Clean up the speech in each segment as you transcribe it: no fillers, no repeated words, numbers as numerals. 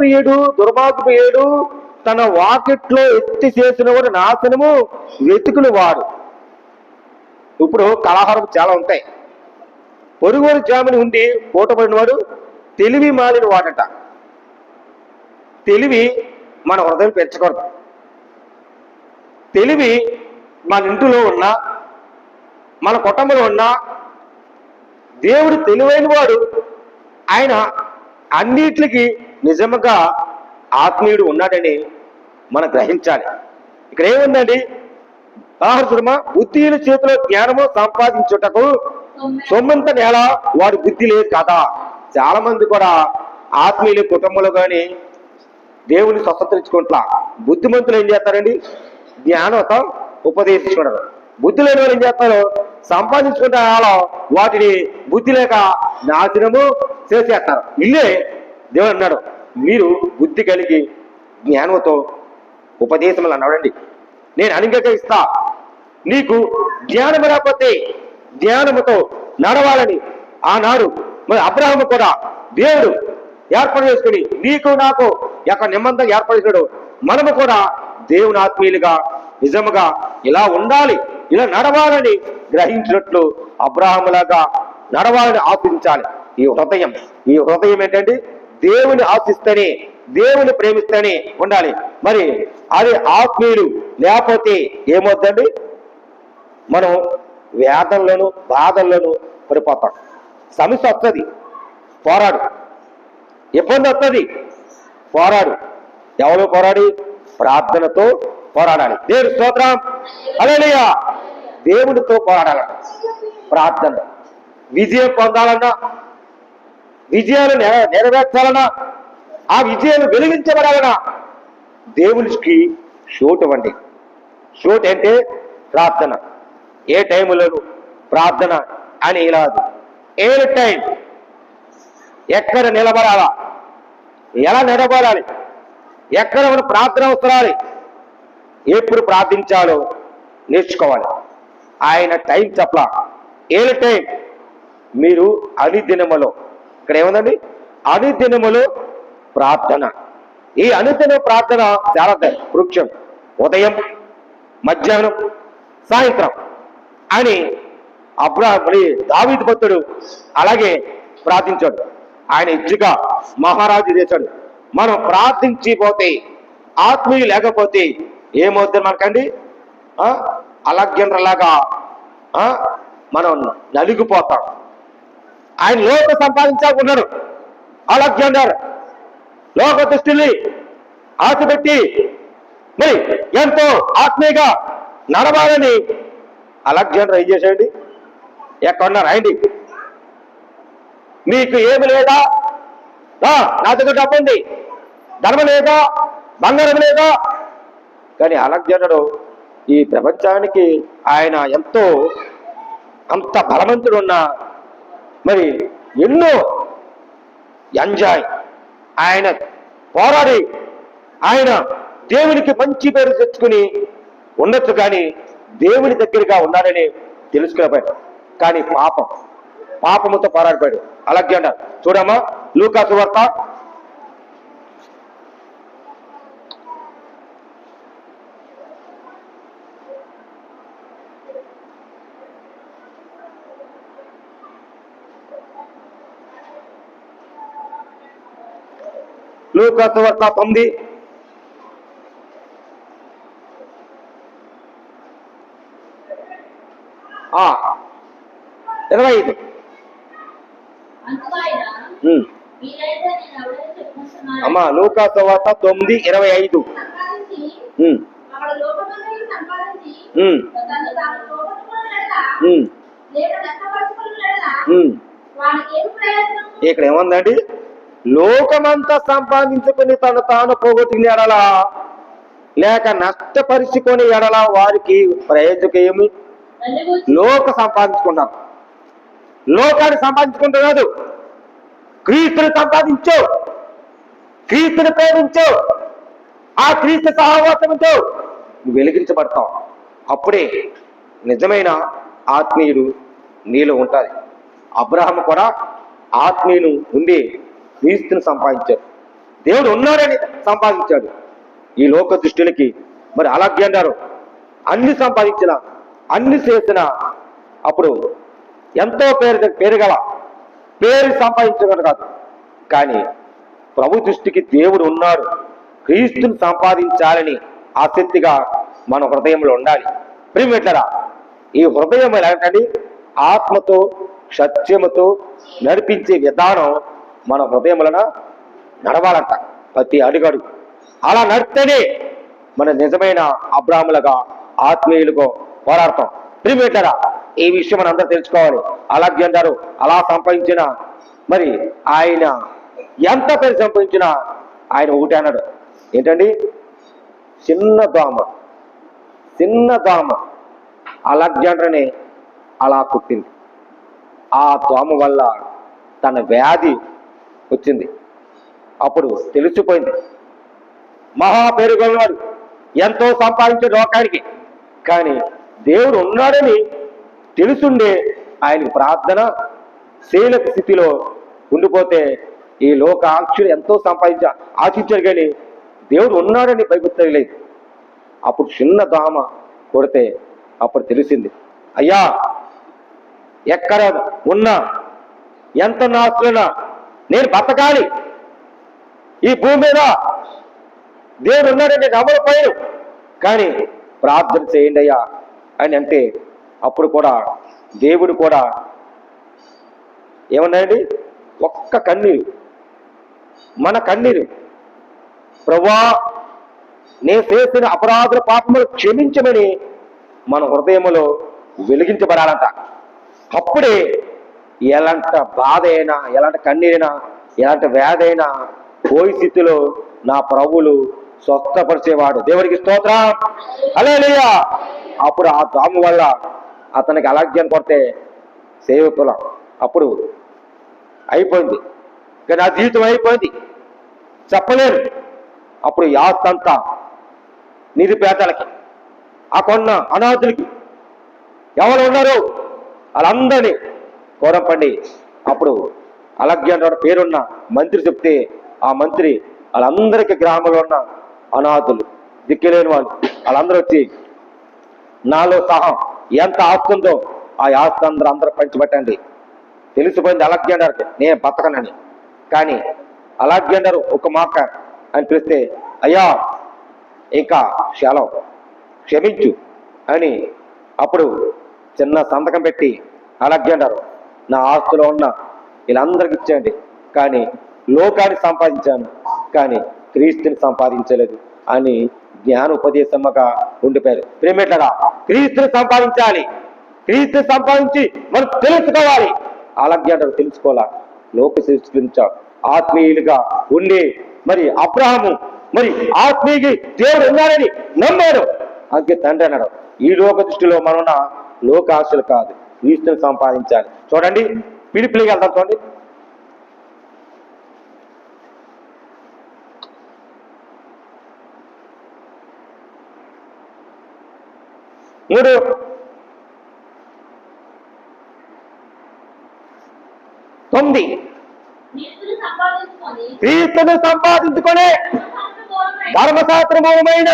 ధర్మప్రియుడు దుర్మార్గుడు తన వాకిట్లో ఎత్తి చేసిన వాడు నాశనము వెతుకుని వాడు. ఇప్పుడు కలహారం చాలా ఉంటాయి. పొరుగురు జామిని ఉండి పూటపడిన వాడు తెలివి మాలిన వాడట. తెలివి మన హృదయం పెంచకూడదు. తెలివి మన ఇంటిలో ఉన్నా మన కుటుంబంలో ఉన్నా దేవుడు తెలివైన వాడు. ఆయన అన్నిటికి నిజంగా ఆత్మీయుడు ఉన్నాడని మనం గ్రహించాలి. ఇక్కడ ఏముందండి? బుద్ధిహీన చేతిలో జ్ఞానము సంపాదించుటకు సొమ్మంత నేల వాడి బుద్ధి లేదు కదా. చాలా మంది కూడా ఆత్మీయుల కుటుంబంలో కానీ దేవుని స్వతంత్రించుకుంటా. బుద్ధిమంతులు ఏం చేస్తారండి? జ్ఞానంతో ఉపదేశించుకుంటారు. బుద్ధి లేని వాళ్ళు ఏం చేస్తారు? సంపాదించుకుంటే వాటిని బుద్ధి లేక నాశనము చేసేస్తారు. ఇల్లే దేవుడు అన్నాడు, మీరు బుద్ధి కలిగి జ్ఞానంతో ఉపదేశములు అన్నాడండి. నేను అనుగ్రహిస్తా. నీకు జ్ఞానము రాకపోతే జ్ఞానముతో నడవాలని ఆనాడు మరి అబ్రహాము కూడా దేవుడు ఏర్పాటు చేసుకుని నీకు నాకు యొక్క నిబంధన ఏర్పాటు చేశాడు. మనము కూడా దేవుని ఆత్మీయులుగా నిజముగా ఇలా ఉండాలి, ఇలా నడవాలని గ్రహించినట్లు అబ్రహాములాగా నడవాలని ఆశించాలి. ఈ హృదయం ఏంటంటే దేవుని ఆశిస్తేనే, దేవుని ప్రేమిస్తేనే ఉండాలి. మరి అది ఆత్మీయులు లేకపోతే ఏమవుతుందండి? మనం వేదంలోను బాధల్లోనూ పడిపోతాం. సమస్య వస్తుంది, పోరాడు. ఇబ్బంది వస్తుంది, పోరాడు. ఎవరు పోరాడి? ప్రార్థనతో పోరాడాలి. దేవుని స్తోత్రం, హల్లెలూయా. దేవునితో పోరాడాలట. ప్రార్థన విజయం పొందాలన్నా, విజయాలు నెరవేర్చాలన్నా, ఆ విజయాలు వెలిగించబడాలన్నా దేవునికి షోట్ ఇవ్వండి. షోట్ అంటే ప్రార్థన. ఏ టైంలోనూ ప్రార్థన అని ఇలాదు. ఏ టైం ఎక్కడ నిలబడాలా, ఎలా నిలబడాలి, ఎక్కడ మనం ప్రార్థన అవసరాలి, ఎప్పుడు ప్రార్థించాలో నేర్చుకోవాలి. ఆయన టైం చెప్పలా. ఏ టైం మీరు అనుదినములో, ఇక్కడ ఏముందండి? అనుదినములో ప్రార్థన. ఈ అనుదిన ప్రార్థన చాలా వృక్షం. ఉదయం, మధ్యాహ్నం, సాయంత్రం అని దావీదు భక్తుడు అలాగే ప్రార్థించాడు. ఆయన ఇచ్చిగా మహారాజు చేశాడు. మనం ప్రార్థించిపోతే, ఆత్మీయులు లేకపోతే ఏమవుతుంది మనకండి? అలెగ్జాండర్ లాగా మనం నలిగిపోతాం. ఆయన లోక సంపాదించాలనుకున్నాడు. అలెగ్జాండర్ లోక దృష్టిని ఆశ పెట్టి మరి ఎంతో ఆత్మీయంగా నడవాలని అలెగ్జాండర్ ఏం చేశాడండి? ఎక్కడున్నారు? రాయండి. మీకు ఏమి లేదా? నా దగ్గర డబ్బు ఉంది, ధర్మం లేదా, బంగారం లేదా. కానీ అలెగ్జాండరు ఈ ప్రపంచానికి ఆయన ఎంతో అంత బలవంతుడు ఉన్నా మరి ఎన్నో ఎంజాయ్ ఆయన పోరాడి ఆయన దేవునికి మంచి పేరు తెచ్చుకుని ఉండొచ్చు. కానీ దేవుని దగ్గరగా ఉన్నాడని తెలుసుకునేపోయాడు. కానీ పాపముతో పోరాడిపోయాడు అలెగ్జాండర్. చూడమ్మా, లూకా సువార్త 9. ఇరవై 5. అమ్మా, లూకా సువార్త 9:25. ఇక్కడ ఏముందండి? లోకమంతా సంపాదించుకుని తను తాను పోగొట్టిన ఎడలా లేక నష్టపరుచుకొని ఎడలా వారికి ప్రయోజనం ఏమి? లోక సంపాదించుకున్నారు. లోకాన్ని సంపాదించుకుంటున్నాడు. క్రీస్తుని సంపాదించు, క్రీస్తుని ప్రేమించు, ఆ క్రీస్తు సహవాసంతో వెలిగించబడతావు. అప్పుడే నిజమైన ఆత్మీయుడు నీలో ఉంటుంది. అబ్రహాము కూడా ఆత్మీయులు ఉండి క్రీస్తుని సంపాదించారు. దేవుడు ఉన్నాడని సంపాదించాడు. ఈ లోక దృష్టిలకి మరి అలాగే అన్నారు. అన్ని సంపాదించిన, అన్ని చేసిన, అప్పుడు ఎంతో పేరు సంపాదించగలరు కాదు. కానీ ప్రభు దృష్టికి దేవుడు ఉన్నాడు, క్రీస్తుని సంపాదించాలని ఆసక్తిగా మన హృదయంలో ఉండాలి. ప్రియమిత్రులారా, ఈ హృదయం ఎలాంటి ఆత్మతో సత్యముతో నడిపించే విధానం మన హృదయములన నడవాలంట ప్రతి అడుగడుగు. అలా నడిస్తేనే మన నిజమైన అబ్రాహ్ములుగా ఆత్మీయులుగా పోరాడతాం. ప్రియమిత్రులారా, ఈ విషయం మనం అందరూ తెలుసుకోవాలి. అలాగే అంటారు, అలా సంపాదించిన మరి ఆయన ఎంత పేరు సంపాదించినా ఆయన ఒకటి అన్నాడు, ఏంటండి? చిన్న దోమ అలెగ్జాండర్ని అలా కుట్టింది. ఆ దోమ వల్ల తన వ్యాధి వచ్చింది. అప్పుడు తెలిసిపోయింది, మహా పేరుగొన్నాడు, ఎంతో సంపాదించే లోకానికి. కానీ దేవుడు ఉన్నాడని తెలుసుండే ఆయనకు ప్రార్థన శీలక స్థితిలో ఉండిపోతే ఈ లోక ఆక్షులు ఎంతో ఆశించారు, కానీ దేవుడు ఉన్నాడని భయపెట్టలేదు. అప్పుడు చిన్న దోమ కొడితే అప్పుడు తెలిసింది, అయ్యా ఎక్కడ ఉన్నా ఎంత నాస్తున్నా నేను బతకాలి, ఈ భూమి మీద దేవుడు ఉన్నాడని నమ్మకపోయాను, కానీ ప్రార్థన చేయండి అయ్యా అని అంటే అప్పుడు కూడా దేవుడు కూడా ఏమన్నాడండి? ఒక్క కన్నీరు, మన కన్నీరు, ప్రభువా నేను చేసిన అపరాధుల పాపములు క్షమించమని మన హృదయములో వెలిగించబడాలంట. అప్పుడే ఎలాంటి బాధ అయినా, ఎలాంటి కన్నీరైనా, ఎలాంటి వ్యాధి అయినా పోయి స్థితిలో నా ప్రభువులు స్వస్థపరిచేవాడు. దేవుడికి స్తోత్రం, హల్లెలూయా. అప్పుడు ఆ దోమ వల్ల అతనికి అలగ్యం కొడితే సేవకులం అప్పుడు అయిపోయింది, కానీ నా జీవితం అయిపోయింది చెప్పలేను. అప్పుడు యాస్తంతా నిరుపేదలకి, ఆ కొన్న అనాథులకి ఎవరు ఉన్నారో వాళ్ళందరినీ కోరంపండి. అప్పుడు అలెగ్జాండర్ పేరున్న మంత్రి చెప్తే ఆ మంత్రి వాళ్ళందరికీ గ్రామంలో ఉన్న అనాథులు, దిక్కులేని వాళ్ళు వాళ్ళందరూ వచ్చి నాలో సహా ఎంత ఆస్తుందో ఆ ఆస్తి అందరూ పంచిపెట్టండి. తెలిసిపోయింది అలెగ్జాండర్కి నేను బతకనని. కానీ అలెగ్జాండర్ ఒక మాట అని పిలిస్తే, అయ్యా ఇంకా సెలవు, క్షమించు అని అప్పుడు చిన్న సంతకం పెట్టి, అలెగ్జాండర్ నా ఆస్తులో ఉన్న వీళ్ళందరికి ఇచ్చేయండి, కానీ లోకాన్ని సంపాదించాను కానీ క్రీస్తుని సంపాదించలేదు అని జ్ఞానోపదేశముగా ఉండిపోయారు. ప్రేమేట్లరా, క్రీస్తుని సంపాదించాలి, క్రీస్తుని సంపాదించి మనం తెలుసుకోవాలి. అలెగ్జాండర్ తెలుసుకోవాలా, లోక సృష్టించా ఆత్మీయులుగా ఉండి మరి అబ్రహాము మరి ఆత్మీయుకి దేవుడు ఉన్నాడని నమ్మాడు. అందుకే తండ్రి అన్నాడు, ఈ లోక దృష్టిలో మనం లోక ఆశలు కాదు, క్రీస్తుని సంపాదించాలి. చూడండి, పిలిపిలికి వెళ్తాం. చూడండి, మూడు తొమ్మిది, క్రీస్తును సంపాదించుకొని ధర్మశాస్త్రమైన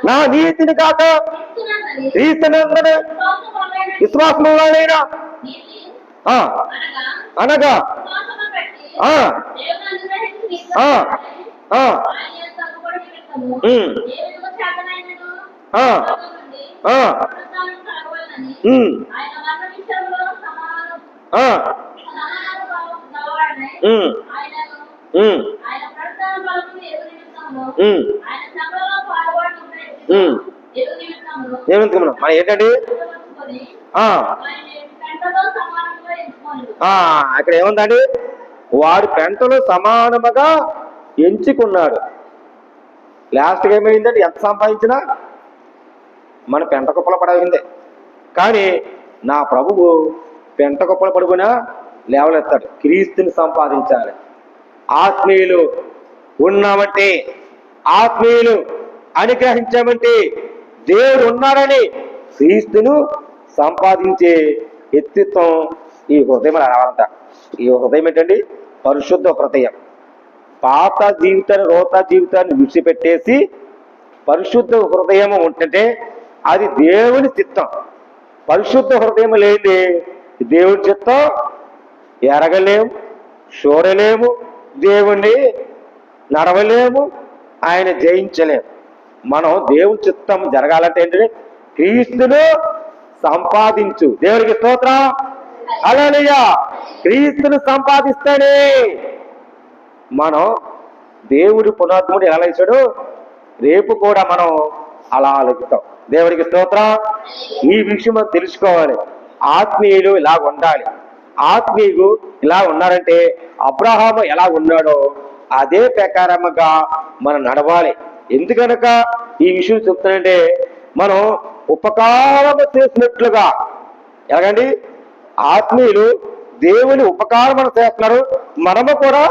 నా నీతిని కాక క్రీస్తునందను విశ్వాసములైన అనగా మనం ఏంటండి అక్కడ ఏముందండి? వాడు పెంటలో సమానముగా ఎంచుకున్నాడు. లాస్ట్గా ఏమైందండి? ఎంత సంపాదించినా మన పెంట కుప్పల పడవిందే. కానీ నా ప్రభువు పెంట కుప్పల పడుకున్నా లేవలెత్తాడు. క్రీస్తుని సంపాదించాలి. ఆత్మీయులు ఉన్నామంటే, ఆత్మీయులు అనుగ్రహించామంటే దేవుడు ఉన్నాడని క్రీస్తును సంపాదించే వ్యక్తిత్వం ఈ హృదయం రావాలంట. ఈ హృదయం ఏంటండి? పరిశుద్ధ హృదయం. పాత జీవితాన్ని రోత జీవితాన్ని విడిచిపెట్టేసి పరిశుద్ధ హృదయం ఉంటుంటే అది దేవుని చిత్తం. పరిశుద్ధ హృదయం లేని దేవుని చిత్తం ఎరగలేము, చూడలేము, దేవుణ్ణి నడవలేము, ఆయన జయించలేము. మనం దేవుని చిత్తం జరగాలంటే ఏంటంటే క్రీస్తును సంపాదించు. దేవునికి స్తోత్రం. హల్లెలూయా. క్రీస్తును సంపాదిస్తేనే మనం దేవుడి పునాత్ముడు ఎలా ఇచ్చాడు రేపు కూడా మనం అలా లెక్కుతాం. దేవుడికి స్తోత్రం. ఈ విషయం మనం తెలుసుకోవాలి. ఆత్మీయులు ఇలా ఉండాలి. ఆత్మీయులు ఇలా ఉన్నారంటే అబ్రహాము ఎలా ఉన్నాడో అదే ప్రకారముగా మనం నడవాలి. ఎందుకనక ఈ విషయం చెప్తానంటే మనం ఉపకారము చేసినట్లుగా ఎలాగండి ఆత్మీయులు దేవుని ఉపకారం మనం చేస్తున్నారు, మనము కూడా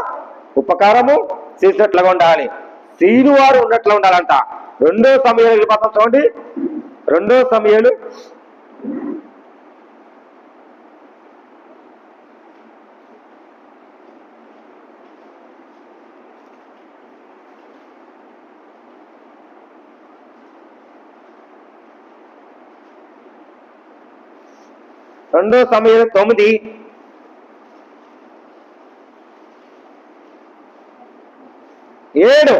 ఉపకారము చేసినట్లుగా ఉండాలి. సీను వారు ఉన్నట్లు ఉండాలంట. 2 సమయాలు పత్రం చూడండి. 2 సమయాలు 2 సమయాలు 9 7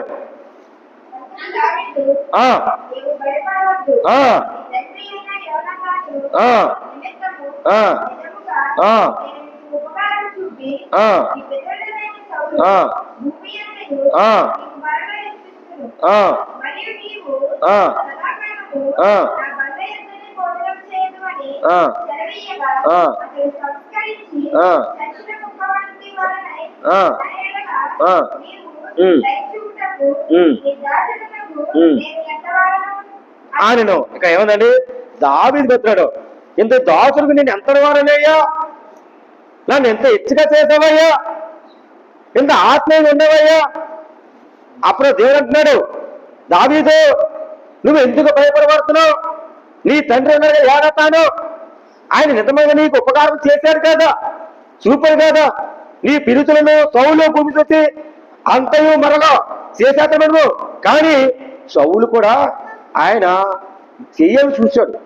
ఆయనను ఇక ఏమందండి దావీదు చెప్తున్నాడు, ఇంత దాసుడికి నేను ఎంత వారనయ్యా, నన్ను ఎంత హెచ్చుగా చేసావయ్యా, ఎంత ఆత్మీయంగా ఉండవయ్యా. అప్పుడు దేవుడు అంటున్నాడు, దావీదు నువ్వు ఎందుకు భయపడబడుతున్నావు? నీ తండ్రి ఉన్నాడు యోనాతాను, ఆయన నిజంగా నీకు ఉపకారం చేశాడు కదా, చూపాడు కదా, నీ పిలుచులను సౌలు భూమి చూసి అంతయు మరలో చేసేతను. కానీ సౌలు కూడా ఆయన చెయ్యని చూశాడు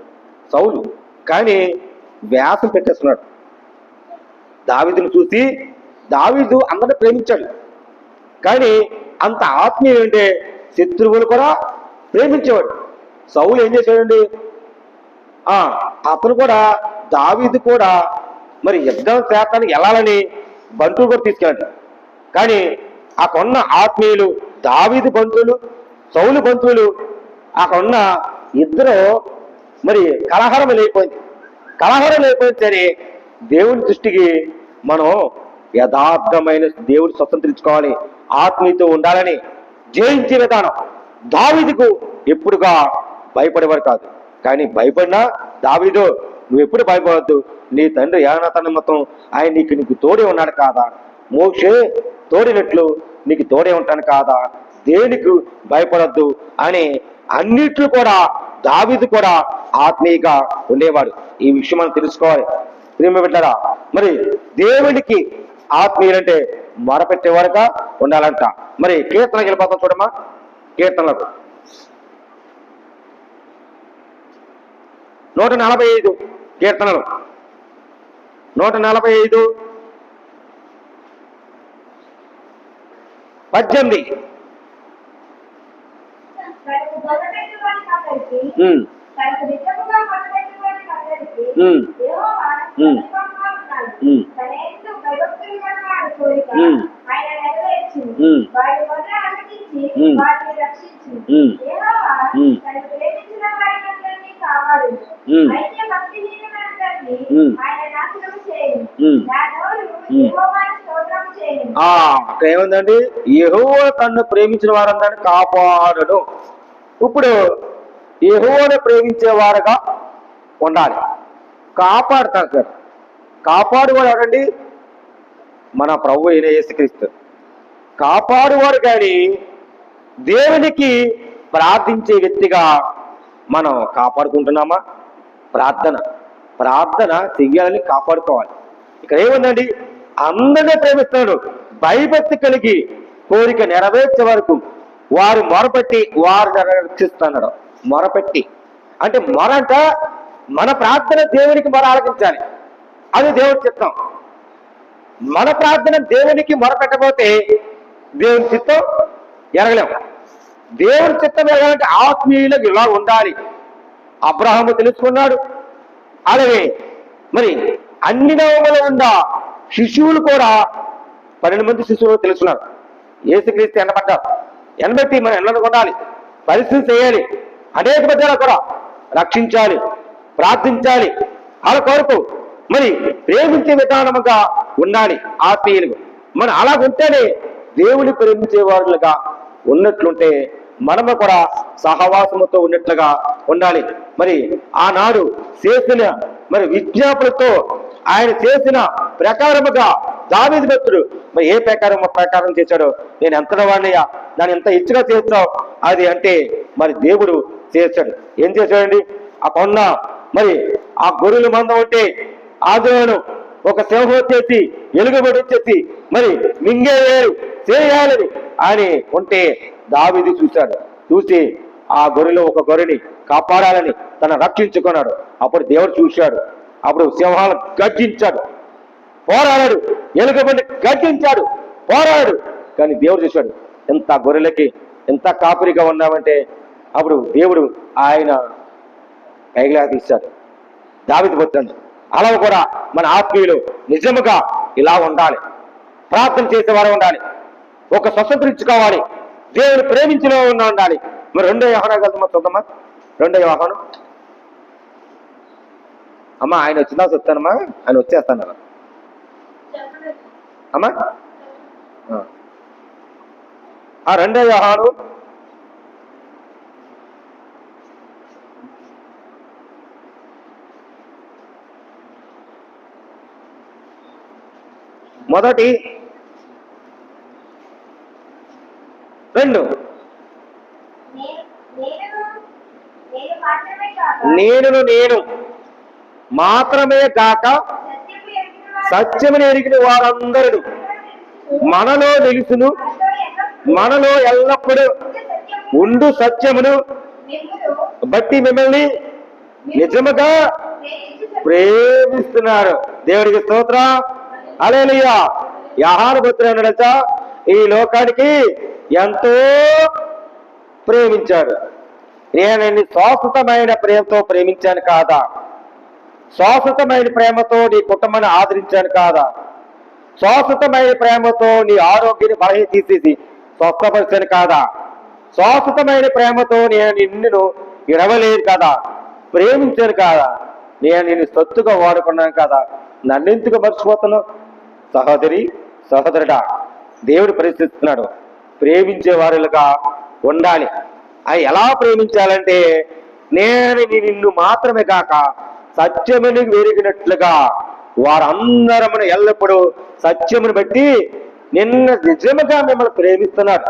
సౌలు, కానీ వ్యాసం పెట్టేస్తున్నాడు. దావీదును చూసి దావీదు అందరిని ప్రేమించాడు, కానీ అంత ఆత్మీయం అంటే శత్రువులు కూడా ప్రేమించేవాడు. సౌలు ఏం చేశాడండి, అతను కూడా దావీదు కూడా మరి యుద్ధం చేస్తానికి వెళ్ళాలని బంటులు కూడా తీసుకెళ్ళాడు. కానీ అక్కడున్న ఆత్మీయులు దావీదు బంధువులు సౌలు బంధువులు అక్కడున్న ఇద్దరు మరి కలహారం లేకపోయింది. సరే దేవుని దృష్టికి మనం యథార్థమైన దేవుడు స్వతంత్రించుకోవాలి, ఆత్మీయతో ఉండాలని జయించే విధానం. దావీదుకు ఎప్పుడుగా భయపడేవారు కాదు, కానీ భయపడినా దావీదు నువ్వు ఎప్పుడు భయపడవద్దు, నీ తండ్రి యోనాతాను మొత్తం ఆయన నీకు తోడే ఉన్నాడు కాదా, మోషే తోడినట్లు నీకు తోడే ఉంటాను కాదా, దేనికి భయపడద్దు అని అన్నిట్లు కూడా దావీదు కూడా ఆత్మీయంగా ఉండేవాడు. ఈ విషయం మనం తెలుసుకోవాలి. ప్రేమ బిడ్డలారా, మరి దేవునికి ఆత్మీయులంటే మొరపెట్టేవారుగా ఉండాలంట. మరి కీర్తనకి వెళ్ళిపోతాం చూడమ్మా. కీర్తనలకు 145 కీర్తనలు 145 18. అక్కడ ఏముందండి, యెహోవా తన్ను ప్రేమించిన వారందరిని కాపాడును. ఇప్పుడు యెహోవాను ప్రేమించేవారుగా ఉండాలి. కాపాడుతారు సార్. కాపాడువాడు ఎవరండి? మన ప్రభు అయిన యేసుక్రీస్తు కాపాడువాడు. కానీ దేవునికి ప్రార్థించే వ్యక్తిగా మనం కాపాడుకుంటున్నామా? ప్రార్థన చెయ్యాలని కాపాడుకోవాలి. ఇక్కడ ఏముందండి, అందరినీ ప్రేమిస్తున్నాడు, భయభక్తి కలిగి కోరిక నెరవేర్చే వరకు వారు మొరపెట్టి వారు రక్షిస్తున్నాడు. మొరపెట్టి అంటే మొరంట మన ప్రార్థన దేవునికి మొర ఆలకించాలి, అది దేవుడి చిత్తం. మన ప్రార్థన దేవునికి మొరపెట్టబోతే దేవుని చిత్తం ఎరగలేము. దేవుని చిత్తం ఎరగాలంటే ఆత్మీయులకు ఇలా ఉండాలి. అబ్రహాము తెలుసుకున్నాడు. అలాగే మరి అన్ని నవములు ఉన్న శిశువులు కూడా 12 మంది శిశువులు తెలుసుకున్నారు. యేసుక్రీస్తు ఎన్నబడ్డారు. ఎనబెట్టి మనం ఎన్నను కొనాలి, పరిస్థితి చేయాలి. అనేక బిడ్డలు కూడా రక్షించాలి, ప్రార్థించాలి. వాళ్ళ కొరకు మరి ప్రేమించే విధానముగా ఉండాలి ఆత్మీయులు. మనం అలాగుంటేనే దేవుని ప్రేమించే వారులుగా ఉన్నట్లుంటే మనము కూడా సహవాసముతో ఉన్నట్లుగా ఉండాలి. మరి ఆనాడు చేసిన మరి విజ్ఞాపనతో ఆయన చేసిన ప్రకారముగా దావీదు భక్తుడు మరి ఏ ప్రకారం చేశాడో, నేను ఎంత వాడినయ్యా, దాన్ని ఎంత ఇచ్చిగా చేస్తావు అది అంటే మరి దేవుడు చేశాడు. ఏం చేశాడండి? ఆ కొండ మరి ఆ గొర్రెల మందం ఉంటే ఆదివారం ఒక సింహం వచ్చేసి ఎలుగుబడి మరి మింగేయాలి చేయాలని అని ఉంటే దావీదు చూశాడు. చూసి ఆ గొర్రెలో ఒక గొర్రెని కాపాడాలని తన రక్షించుకున్నాడు. అప్పుడు దేవుడు చూశాడు. అప్పుడు సింహాలు గర్జించాడు, పోరాడాడు. ఎలుగుబండి గర్జించాడు, పోరాడాడు. కానీ దేవుడు చూశాడు, ఎంత గొర్రెలకి ఎంత కాపురిగా ఉన్నామంటే అప్పుడు దేవుడు ఆయన పైగా తీశాడు దావీదు భక్తుడు. అలా కూడా మన ఆత్మీయులు నిజముగా ఇలా ఉండాలి, ప్రార్థన చేసేవారు ఉండాలి, ఒక స్వతంత్రించుకోవాలి, దేవుని ప్రేమించిన ఉండాలి. మరి 2వ యోహాను వెళ్తామా చూద్దామా? 2వ యోహాను. అమ్మా ఆయన వచ్చిందా చెప్తానమ్మా, ఆయన వచ్చేస్తాను అమ్మా. 2వ యోహాను 1:2 నేను మాత్రమే కాక సత్యమును ఎరిగిన వారందరూ మనలో నిలుచును, మనలో ఎల్లప్పుడూ ఉండు సత్యమును బట్టి మిమ్మల్ని నిజముగా ప్రేమిస్తున్నారు. దేవుడికి స్తోత్రం. హల్లెలూయా. యోహాను భక్తుడు అన్నాడట, ఈ లోకానికి ఎంతో ప్రేమించాడు. నేను శాశ్వతమైన ప్రేమతో ప్రేమించాను కాదా? శాశ్వతమైన ప్రేమతో నీ కుటుంబాన్ని ఆదరించాను కాదా? శాశ్వతమైన ప్రేమతో నీ ఆరోగ్యాన్ని బలహీన తీసేసి స్వస్థపరిచాను కాదా? శాశ్వతమైన ప్రేమతో నేను నిన్ను ఇడవలేదు కదా, ప్రేమించాను కాదా? నేను నిన్ను సొత్తుగా వాడుకున్నాను కదా, నన్నెందుకు మర్చిపోతున్నావు? సహోదరి సహోదరుడా, దేవుడు పరిస్థిస్తున్నాడు, ప్రేమించే వారులుగా ఉండాలి. అది ఎలా ప్రేమించాలంటే, నేను నిన్ను మాత్రమే కాక సత్యమును వెరిగినట్లుగా వారందరమును ఎల్లప్పుడూ సత్యమును బట్టి నిజముగా మిమ్మల్ని ప్రేమిస్తున్నాడు,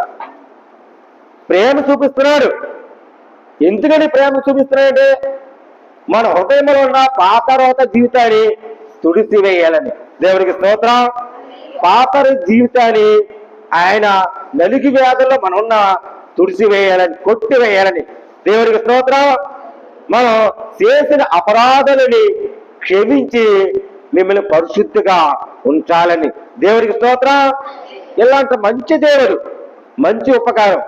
ప్రేమ చూపిస్తున్నాడు. ఎందుకని ప్రేమ చూపిస్తున్నాడంటే, మన హృదయంలో ఉన్న పాతరోత జీవితాన్ని తుడిసివేయాలని. దేవుడికి స్తోత్రం. పాతర జీవితాన్ని ఆయన నలిగి వ్యాధుల్లో మనం ఉన్న తుడిసివేయాలని, కొట్టివేయాలని. దేవుడికి స్తోత్రం. మనం చేసిన అపరాధాలని క్షమించి మిమ్మల్ని పరిశుద్ధిగా ఉంచాలని. దేవుడికి స్తోత్రం. ఇలాంటి మంచి దేవుడు, మంచి ఉపకారం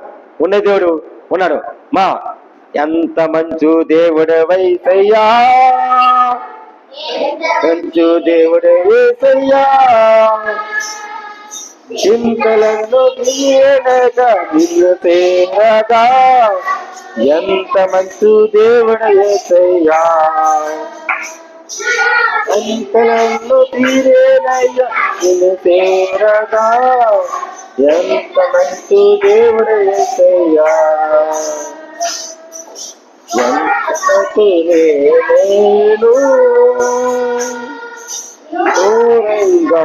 ఉన్న దేవుడు ఉన్నాడు. మా ఎంత మంచు దేవుడు వైసయ్యా, మంచు దేవుడు వేసయ్యా, చింతలను తీయనగా నిన్ను తేరగా, ఎంత మంచు దేవుడు వేసయ్యా, చింతలను తీరేనయ్యా నిన్ను తేరగా, ఎంత మంచు దేవుడు వేసయ్యా, నేను దూరంగా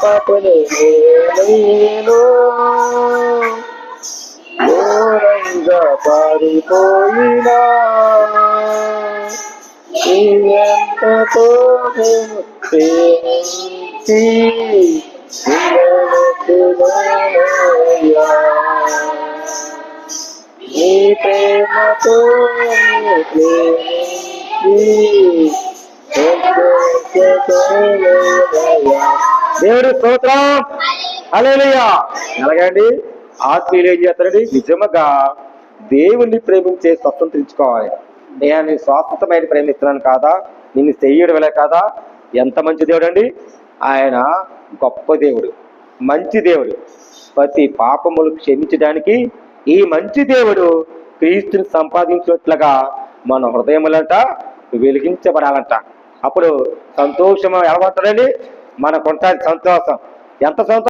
పాపనే నేను దూరంగా పారిపోయినా, ఎంతతో నీ ప్రేమతో దేవుడి స్తోత్రం. హల్లెలూయా. ఎలాగండి ఆత్మీయులు ఏం చేస్తారండి? నిజంగా దేవుణ్ణి ప్రేమించే స్వతంత్రించుకోవాలి. నేను స్వాస్థతమైన ప్రేమిస్తున్నాను కాదా, నిన్ను చెయ్యడమే కాదా. ఎంత మంచి దేవుడు అండి ఆయన. గొప్ప దేవుడు, మంచి దేవుడు. ప్రతి పాపములు క్షమించడానికి ఈ మంచి దేవుడు క్రీస్తుని సంపాదించినట్లుగా మన హృదయములంట వెలిగించబడాలంట. అప్పుడు సంతోషం ఎలా ఉంటుందండి? మనకుంటుంది సంతోషం. ఎంత సంతోషం!